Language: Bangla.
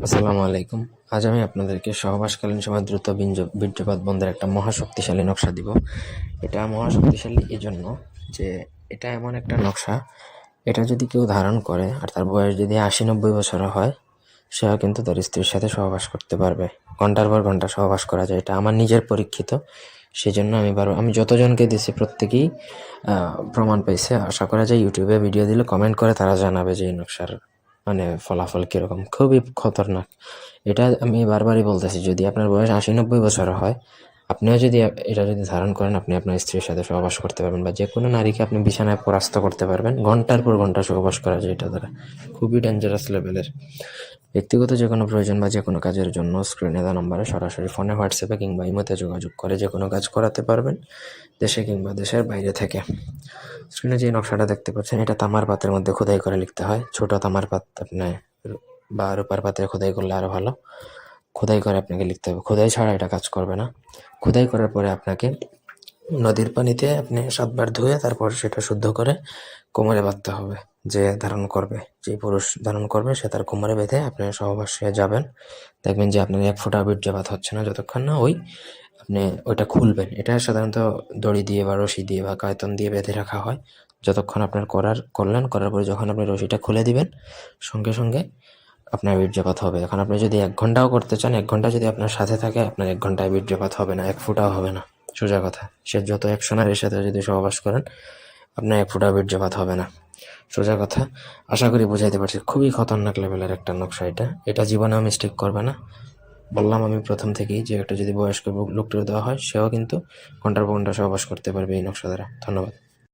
আসসালামু আলাইকুম। আজ আমি আপনাদেরকে সহবাসকালীন সময় দ্রুত বীর্যপাত বন্ধের একটা মহাশক্তিশালী নকশা দিব। এটা মহাশক্তিশালী এজন্য যে এটা এমন একটা নকশা, এটা যদি কেউ ধারণ করে আর তার বয়স যদি ৮০-৯০ বছরও হয়, সেও কিন্তু তার স্ত্রীর সাথে সহবাস করতে পারবে। ঘন্টার পর ঘন্টা সহবাস করা যায়। এটা আমার নিজের পরীক্ষিত, সেজন্য আমি যতজনকে দিছি প্রত্যেকেই প্রমাণ পাইছে। আশা করা যায় ইউটিউবে ভিডিও দিলে কমেন্ট করে তারা জানাবে যে এই নকশার ফলাফল কীরকম। খুবই খতরনাক। এটা আমি বারবারই বলতেছি, যদি আপনার বয়স ৮০-৯০ বছর হয়, আপনিও যদি এটা ধারণ করেন, আপনি আপনার স্ত্রীর সাথে সহবাস করতে পারবেন বা যে কোনো নারীকে আপনি বিছানায় পরাস্ত করতে পারবেন। ঘন্টার পর ঘন্টা সহবাস করা যায় এটা দ্বারা। খুবই ডেঞ্জারাস লেভেলের। ব্যক্তিগত যে কোনো প্রয়োজন বা যে কোনো কাজের জন্য স্ক্রিনে দেওয়া নম্বরে সরাসরি ফোনে, হোয়াটসঅ্যাপে কিংবা ইমোতে যোগাযোগ করে যে কোনো কাজ করাতে পারবেন, দেশে কিংবা দেশের বাইরে থেকে। স্ক্রিনে যে নকশাটা দেখতে পাচ্ছেন, এটা তামার পাতের মধ্যে খোদাই করে লিখতে হয়। ছোট তামার পাত আপনি বা রূপার পাত্রে খোদাই করলে আরও ভালো। খোদাই করে আপনাকে লিখতে হবে। খোদাই ছাড়া এটা কাজ করবে না। খোদাই করার পরে আপনাকে নদীর পানিতে আপনি ৭ বার ধুয়ে তারপর সেটা শুদ্ধ করে কোমরে বাঁধতে হবে। যে ধারণ করবে, যে পুরুষ ধারণ করবে, সে তার কোমরে বেঁধে আপনি সহবাসে যাবেন। দেখবেন যে আপনার ১ ফোঁটা বীর্যপাত হচ্ছে না যতক্ষণ না আপনি ওইটা খুলবেন। এটা সাধারণত দড়ি দিয়ে বা রশি দিয়ে বা কায়তন দিয়ে বেঁধে রাখা হয়। যতক্ষণ আপনার করার পরে যখন আপনি রশিটা খুলে দিবেন, সঙ্গে সঙ্গে আপনার বীর্যপাত হবে। এখন আপনি যদি ১ ঘন্টাও করতে চান, ১ ঘন্টা যদি আপনার সাথে থাকে, আপনার ১ ঘন্টায় বীর্যপাত হবে না, ১ ফোঁটাও হবে না। সোজা কথা। সে যত অ্যাকশন আর এর সাথে যদি সহবাস করেন, আপনার ১ ফোঁটাও বীর্যপাত হবে না। সোজা কথা। আশা করি বুঝাইতে পারছি। খুবই খতরনাক লেভেলের একটা নকশা এটা। এটা জীবনেও মিস্টেক করবে না। বললাম আমি প্রথম থেকেই যে একটা যদি বয়স্ক লোকটির দেওয়া হয়, সেও কিন্তু ঘন্টার পর ঘন্টা সহবাস করতে পারবে এই নকশা দ্বারা। ধন্যবাদ।